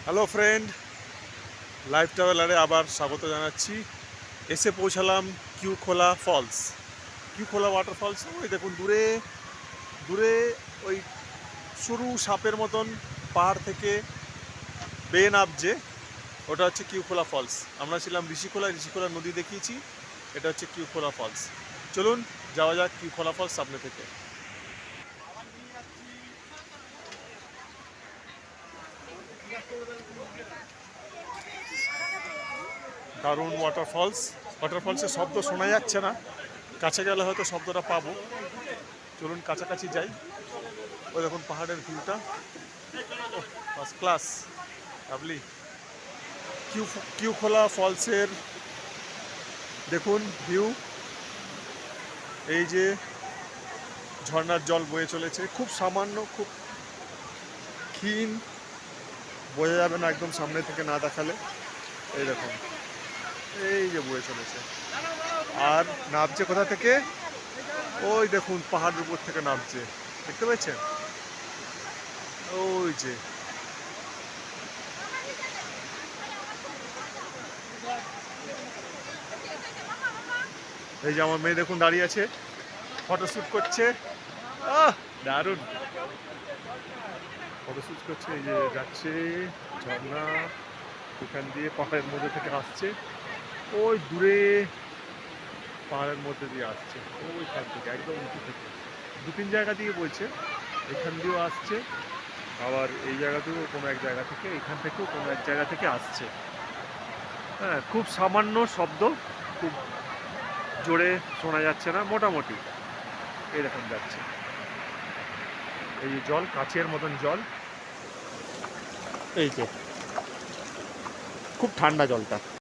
Hello friend, life ট্রাভেলারে আবার স্বাগত জানাচ্ছি। এসে পৌঁছালাম কিউখোলা ফলস। কিউখোলা ওয়াটারফলস ওই দেখুন দূরে দূরে, ওই সরু সাপের মতন পাহাড় থেকে বেয়ে নামছে, ওটা হচ্ছে কিউখোলা ফলস। আমরা ছিলাম ঋষিখোলা নদী দেখিয়েছি, এটা হচ্ছে কিউখোলা ফলস। চলুন যাওয়া যাক কিউখোলা ফলস সামনে থেকে। দারুণ ওয়াটারফলসের শব্দ শোনা যাচ্ছে না, কাছে গেলে হয়তো শব্দটা পাবো। চলুন কাছাকাছি যাই। ওই দেখুন পাহাড়ের ভিউটা, ফার্স্ট ক্লাস, লাভলি। কিউখোলা ফলসের দেখুন ভিউ, এই যে ঝর্ণার জল বয়ে চলেছে, খুব সামান্য, খুব ক্ষীণ, বোঝা যাবে না একদম সামনে থেকে না দেখালে। এই দেখুন, এই যে বয়ে চলেছে, আর নামছে কোথা থেকে? ওই দেখুন পাহাড়ের উপর থেকে নামছে, দেখতে পাচ্ছেন? ওই যে এই যে আমার মেয়ে দেখুন দাঁড়িয়ে আছে, ফটোশ্যুট করছে। দারুণ ফটোশ্যুট করছে। এই যে যাচ্ছে ঝর্ণা, এখান দিয়ে পাহাড়ের মধ্যে থেকে আসছে, ওই দূরে পাহাড়ের মধ্যে দিয়ে আসছে, ওইখান থেকে একদম উঁচু থেকে দু তিন জায়গা দিয়ে বলছে, এখান দিয়েও আসছে, আবার এই জায়গাতেও কোনো এক জায়গা থেকে, এখান থেকেও কোনো এক জায়গা থেকে আসছে। হ্যাঁ, খুব সামান্য শব্দ, খুব জোরে শোনা যাচ্ছে না, মোটামুটি এরকম যাচ্ছে। এই যে জল, কাছের মতন জল, এই যে খুব ঠান্ডা জলটা।